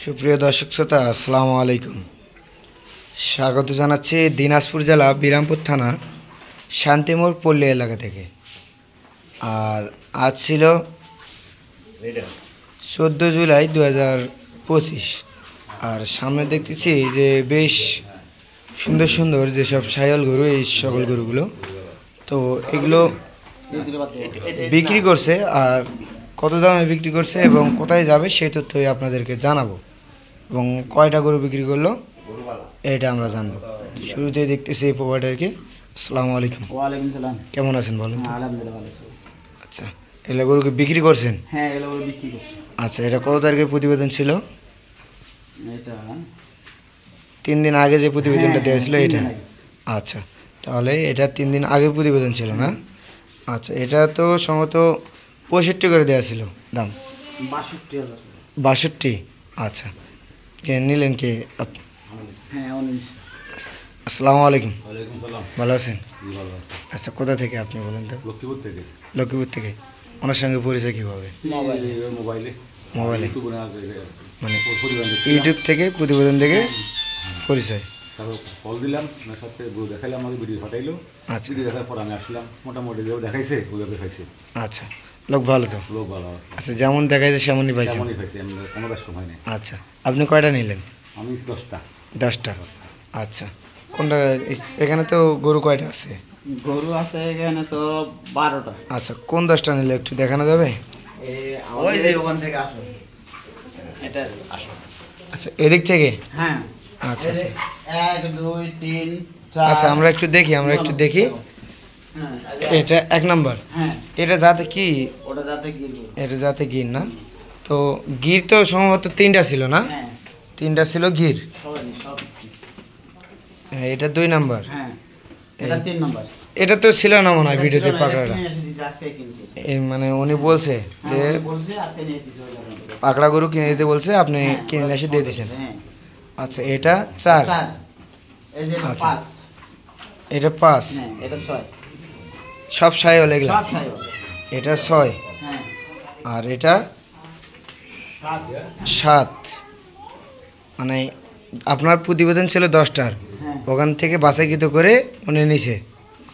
সুপ্রিয় দর্শক শ্রোতা, আসসালামু আলাইকুম। স্বাগত জানাচ্ছি দিনাজপুর জেলা বিরামপুর থানা শান্তিমোড় পল্লী এলাকা থেকে। আর আজ ছিল 14 জুলাই 2025। আর সামনে দেখতেছি যে বেশ সুন্দর সুন্দর যেসব সাইওয়াল গরু, এই সকল গরুগুলো তো এগুলো বিক্রি করছে। আর কত দামে বিক্রি করছে এবং কোথায় যাবে সেই তথ্যই আপনাদেরকে জানাবো, এবং কয়টা গরু বিক্রি করলো এটা আমরা জানবো। শুরুতেই দেখতেছি এই প্রোভাইডারকে। আসসালামু আলাইকুম। ওয়ালাইকুম সালাম। কেমন আছেন বলুন তো? আলহামদুলিল্লাহ ভালো আছি। আচ্ছা, এগুলো গরুকে বিক্রি করছেন? হ্যাঁ, এগুলো বিক্রি করছি। আচ্ছা, এটা কত তারিখের প্রতিবেদন ছিল? এটা 3 দিন আগে যে প্রতিবেদনটা দেওয়া ছিল এটা? 3 দিন আগে। আচ্ছা, তাহলে এটা 3 দিন আগে প্রতিবেদন ছিল না? আচ্ছা, এটা তো সম্ভবত 65 করে দেওয়া ছিল দাম। 62,000। 62? আচ্ছা, কে নিলেন কে? হ্যাঁ, 19। আসসালামু আলাইকুম। ওয়ালাইকুম সালাম। ভালো আছেন? ভালো আছি। আচ্ছা, কোথা থেকে আপনি বলেন তো? লক্ষ্মীপুর থেকে। লক্ষ্মীপুর থেকে। ওনার সঙ্গে পরিচয় কীভাবে? মোবাইলে মোবাইলে মানে পরিবার ইউটিউব থেকে প্রতিবেদন দেখে পরিচয়? তারপর কল দিলাম, ওনার সাথে গরু দেখাইলাম, আমাকে ভিডিও পাঠাইলো। আচ্ছা ভিডিও দেখার পর আমি আসলাম, মোটামুটি যেও দেখাইছে ওইভাবে খাইছে। আচ্ছা, লোক ভালো তো? লোক ভালো। আচ্ছা, যেমন দেখাইছে সেমনই পাইছেন? তেমনই খাইছে, আমি কোনো ব্যস্ত হয় না। আচ্ছা, আপনি কয়টা নিলেন? আমি 10টা। 10টা? আচ্ছা, কোনটা? এখানে তো গরু কয়টা আছে? গরু আছে এখানে তো 12টা। আচ্ছা, কোন 10টা নিলে একটু দেখানো যাবে? ওই যে ওখান থেকে আসো, এটা আসো। আচ্ছা, এদিক থেকে? হ্যাঁ। আচ্ছা আচ্ছা 1 2 3 4। আচ্ছা, আমরা একটু দেখি। হ্যাঁ, এটা 1 নাম্বার। হ্যাঁ, এটা যাতে কি? ওটা যাতে গিরবো। এটা যাতে গির না? তো গির তো সম্ভবত 3টা ছিল না? হ্যাঁ, 3টা ছিল গির। সব। হ্যাঁ, এটা 2 নাম্বার। হ্যাঁ, এটা 3 নাম্বার। এটা তো ছিল না মনে হয় ভিডিওতে পাকড়াটা। আজকে কিনছি। এই মানে উনি বলছে যে হ্যাঁ, বলছে আজকে নিয়ে দিতে। পাকড়া গরু কিনে দিতে বলছে, আপনি কিনে এসে দিয়ে দিয়েছেন। হ্যাঁ, আচ্ছা, এটা 4। 4। এই যে আচ্ছা। 5। এটা 5। হ্যাঁ, এটা 6। সব সাইওয়াল এগুলা? সব সাইওয়াল। এটা 6। হ্যাঁ, আর এটা 7। 7। মানে আপনার প্রতিবেদন ছিল 10টার, হ্যাঁ, ওখান থেকে বাছাইকৃত করে উনি নিছে।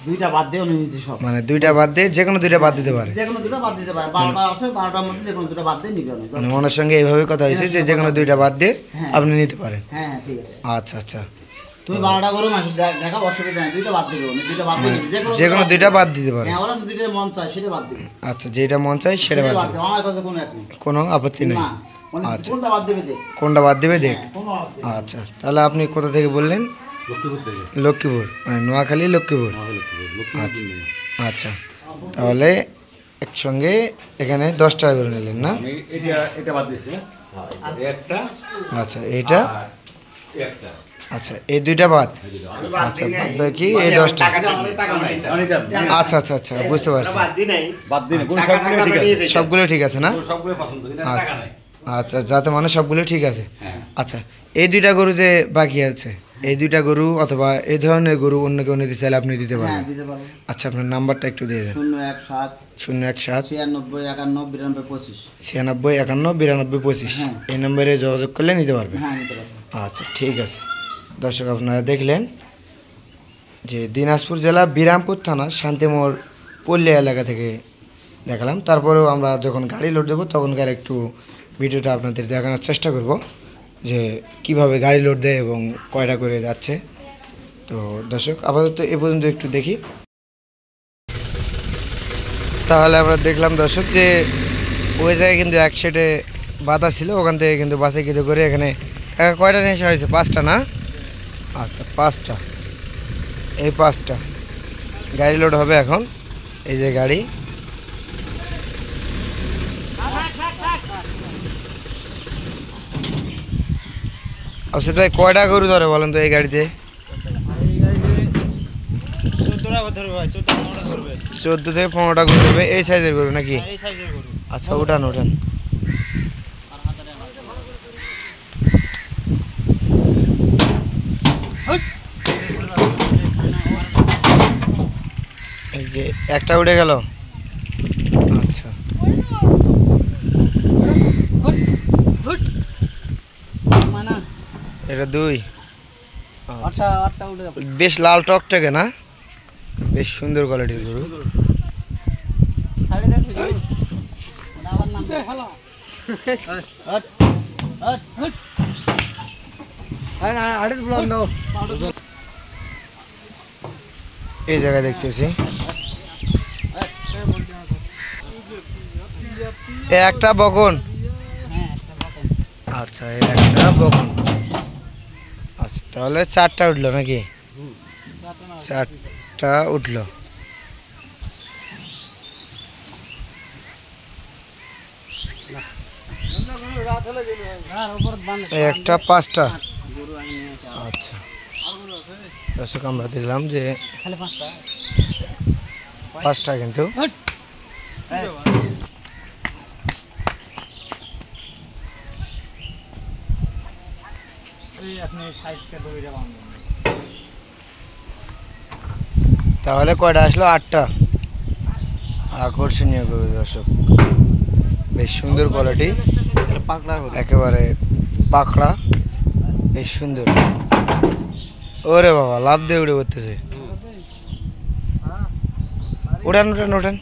2টা বাদ দিয়ে উনি নিচে সব। মানে 2টা বাদ দিয়ে যে কোনো 2টা বাদ দিতে পারে? যে কোনো 2টা বাদ দিতে পারে। 12টা আছে, 12টার মধ্যে যে কোনো 2টা বাদ দিয়ে নিবে উনি। মানে ওনার সঙ্গে এইভাবে কথা হয়েছে যে কোনো 2টা বাদ দিয়ে হ্যাঁ। আপনি নিতে পারেন? হ্যাঁ, হ্যাঁ, ঠিক আছে। আচ্ছা আচ্ছা, তুমি 12টা করো না, দেখা অসুবিধা নেই। 2টা বাদ দিবে উনি, 2টা বাদ দিয়ে নিবে। যে কোনো 2টা বাদ দিতে পারে? হ্যাঁ, ওরা 2টা মন চায় সেটা বাদ দিবে। আচ্ছা, যেটা মন চাই সেটা বাদ দিবে? আমার কাছে কোনো এক নেই। কোনো আপত্তি নেই? না, উনি আচ্ছা। কোনটা বাদ দিবে দেখ। কোনটা বাদ দেবে দেখ। হ্যাঁ, কোনো বাদ দিবে না। আচ্ছা, তাহলে আপনি কোথা থেকে বললেন? লক্ষ্মীপুর থেকে। লক্ষ্মীপুর, মানে নোয়াখালী লক্ষ্মীপুর? লক্ষ্মীপুর আচ্ছা আচ্ছা, তাহলে একসঙ্গে এখানে 10 টাকা করে নিলেন না? আমি এটা বাদ দিয়েছি। একটা আচ্ছা, এটা আর একটা। আচ্ছা, এই 2টা বাদ। আচ্ছা, বাদ বাকি এই 10টা। টাকা নাই। আচ্ছা আচ্ছা আচ্ছা, বুঝতে পারছি। বাদ দিন, গরু সবগুলো ঠিক আছে। সবগুলো ঠিক আছে না? গরু সবগুলো পছন্দ, কিন্তু টাকা আচ্ছা নাই। আচ্ছা, যাতে মানে সবগুলো ঠিক আছে। হ্যাঁ। আচ্ছা, এই 2টা গরু যে বাকি আছে, এই 2টা গরু অথবা এই ধরনের গরু অন্য কেউ নিতে চাইলে আপনি দিতে হ্যাঁ, পারবেন? দিতে পারবো। আচ্ছা, আপনার নাম্বারটা একটু দিয়ে দেন। 017 017 96 51 92 25। 96 51 92 25। হ্যাঁ। এই নম্বরে যোগাযোগ করলে নিতে পারবে? হ্যাঁ, নিতে পারবো। আচ্ছা, ঠিক আছে। দর্শক, আপনারা দেখলেন যে দিনাজপুর জেলা বিরামপুর থানা শান্তিমোড় পল্লী এলাকা থেকে দেখালাম। তারপরেও আমরা যখন গাড়ি লোড দেবো তখনকার একটু ভিডিওটা আপনাদের দেখানোর চেষ্টা করব যে কিভাবে গাড়ি লোড দেয় এবং কয়টা করে যাচ্ছে। তো দর্শক, আপাতত এ পর্যন্ত একটু দেখি। তাহলে আমরা দেখলাম দর্শক যে ওই জায়গায় কিন্তু এক সাইডে বাতা ছিল, ওখান থেকে কিন্তু বাসে কিন্তু করে এখানে কয়টা নিয়ে আসা হয়েছে? 5টা না? আচ্ছা, 5টা। এই 5টা গাড়ি লোড হবে এখন। এই যে গাড়ি, আচ্ছা তাই কয়টা গরু ধরে বলেন তো এই গাড়িতে? 14 থেকে 15টা গরু ধরবে। এই সাইজের গরু নাকি? আচ্ছা, উঠান উঠান। এই যে একটা উঠে গেল। আচ্ছা, এটা 2। আচ্ছা আটটা উঠে যাবে বেশ লাল টকটকে না, বেশ সুন্দর কোয়ালিটির গরু। ছাড়ে দেন গরু ওটা আবার নাম হ্যালো হট হট হট আড়ে ব্লক নাও এই জায়গায় দেখতেছি একটা বকন। আচ্ছা একটা বকন। আচ্ছা তাহলে 4টা উঠলো নাকি? 4টা উঠলো। একটা 5টা। আচ্ছা দর্শক আমরা দেখলাম যে 5টা কিন্তু তাহলে কয়টা আসলো? 8টা। আকর্ষণীয় গরু দর্শক, বেশ সুন্দর কোয়ালিটি, একেবারে পাকড়া, বেশ সুন্দর। ওরে বাবা লাভ দিয়ে উড়ে পড়তেছে। উঠান উঠান উঠান।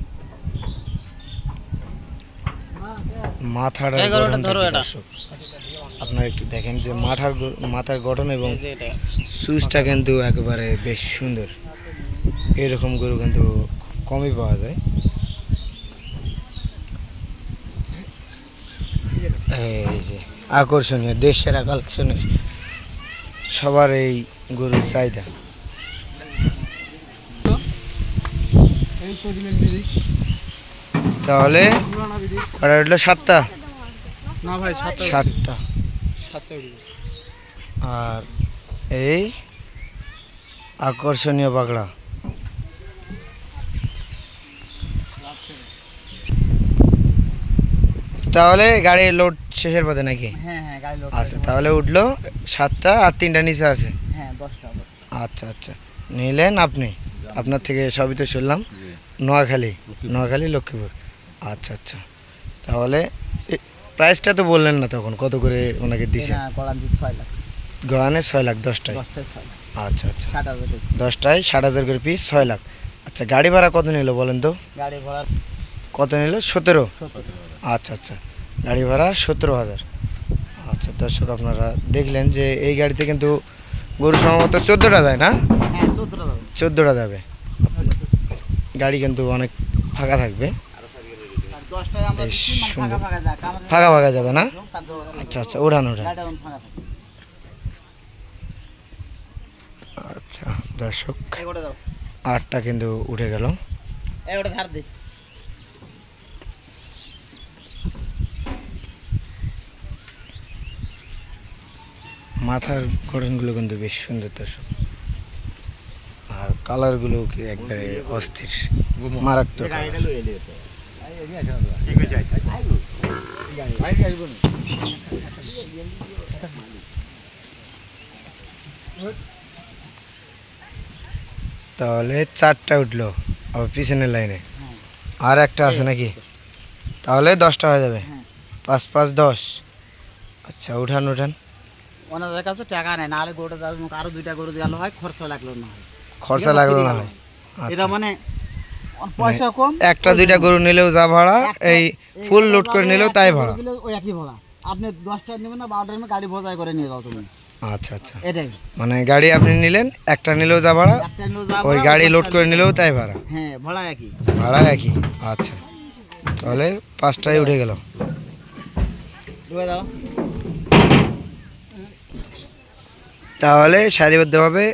মাথাটা দর্শক আপনারা একটু দেখেন যে মাথার গঠন এবং সুজটা কিন্তু একেবারে বেশ সুন্দর। এরকম গরু কিন্তু কমই পাওয়া যায়। এই যে আকর্ষণীয় দেশ সেরা কালেকশনের সবার এই গরুর চাহিদা। তাহলে কটা উঠলো? 7টা। না ভাই 7টা। আর এই আকর্ষণীয় পাগড়া। তাহলে গাড়ির লোড শেষের পথে নাকি? হ্যাঁ হ্যাঁ গাড়ি লোড। আচ্ছা তাহলে উঠলো 7টা আর 3টা নিচে আছে। হ্যাঁ 10টা। আচ্ছা আচ্ছা নিলেন আপনি, আপনার থেকে সবই তো শুনলাম। নোয়াখালী লক্ষ্মীপুর। আচ্ছা আচ্ছা তাহলে প্রাইসটা তো বললেন না তখন, কত করে ওনাকে দিছে? গড়ানে 6 লাখ 10টায়। আচ্ছা আচ্ছা 10টায় 60,000 করে পিস, 6 লাখ। আচ্ছা গাড়ি ভাড়া কত নিল বলেন তো? গাড়ি ভাড়া কত নিল? 17। আচ্ছা আচ্ছা গাড়ি ভাড়া 17,000। আচ্ছা দর্শক আপনারা দেখলেন যে এই গাড়িতে কিন্তু গরু সম্ভবত 14টা যায় না? হ্যাঁ 14টা যাবে। গাড়ি কিন্তু অনেক ফাঁকা থাকবে, বেশ সুন্দর ফাঁকা ফাঁকা যাবে না? আচ্ছা আচ্ছা উঠান উঠান। আচ্ছা দর্শক 8টা কিন্তু উঠে গেল। মাথার গঠনগুলো কিন্তু বেশ সুন্দর দর্শক, আর কালারগুলো কি একবারে অস্থির, মারাত্মক। তাহলে 4টা উঠলো আবার পিছনের লাইনে, আর একটা আছে নাকি? তাহলে 10টা হয়ে যাবে। 5 5 10। আচ্ছা উঠান উঠান। ওনাদের কাছে টাকা নেই, নাহলে গরুটা আরো 2টা গরু গেল হয়, খরচা লাগলো না হয়। খরচা লাগলো না হয়। এটা মানে পয়সা কম, 1টা 2টা গরু নিলেও যা ভাড়া, এই ফুল লোড করে নিলেও তাই ভাড়া। ওই একই ভাড়া। আপনি 10টা নেবেন না 12টা নেবেন, গাড়ি বোঝাই করে নিয়ে যাও তুমি। আচ্ছা আচ্ছা এটাই মানে গাড়ি আপনি নিলেন, একটা নিলেও যা ভাড়া, একটা নিলেও যা ওই ভাড়া, গাড়ি লোড 10টা করে নিলেও তাই ভাড়া। হ্যাঁ ভাড়া একই। ভাড়া একই। আচ্ছা তাহলে 5টায় উঠে গেল। ঢুকে দাও। তাহলে সারিবদ্ধভাবে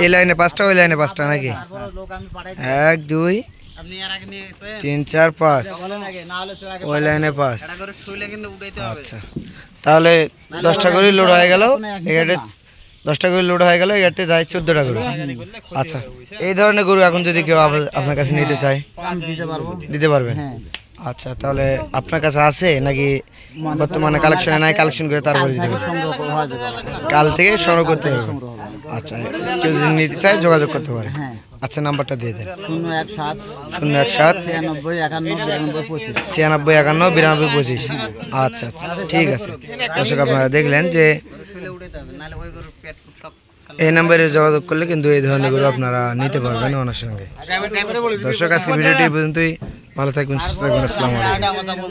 এই লাইনে 5টা, ওই লাইনে 5টা নাকি? তারপরে লোক আমি পাঠাই 1 2 আপনি এর আগে নিয়ে গেছেন 3 4 5, বলেন আগে, না হলে চলে আগে ওই লাইনে 5। এটা করে শুইলে কিন্তু উঠাইতে হবে। আচ্ছা তাহলে 10টা করে লোড হয়ে গেল, এগারে 10টা করে লোড হয়ে গেল, এগারতে যায় 14টা গরু। আচ্ছা এই ধরনের গরু এখন যদি কেউ আপনার কাছে নিতে চায় আমি দিতে পারবো। দিতে পারবেন? হ্যাঁ আচ্ছা তাহলে আপনার কাছে আছে নাকি বর্তমানে কালেকশনে নাই, কালেকশন করে তারপরে দিতে হবে? সংগ্রহ করা হয়ে যাবে। কাল থেকে সংগ্রহ করতে হবে। আচ্ছা কেউ যদি নিতে চায় যোগাযোগ করতে পারে। হ্যাঁ আচ্ছা নাম্বারটা দিয়ে দেন। 017 017 96 51 92 25। 96 51 92 25। আচ্ছা আচ্ছা ঠিক আছে দর্শক আপনারা দেখলেন যে এই নাম্বারে যোগাযোগ করলে কিন্তু এই ধরনের গরু আপনারা নিতে পারবেন ওনার সঙ্গে। দর্শক আজকে ভিডিওটি এই পর্যন্তই, ভালো থাকবেন, সুস্থ থাকবেন, আসসালামু আলাইকুম।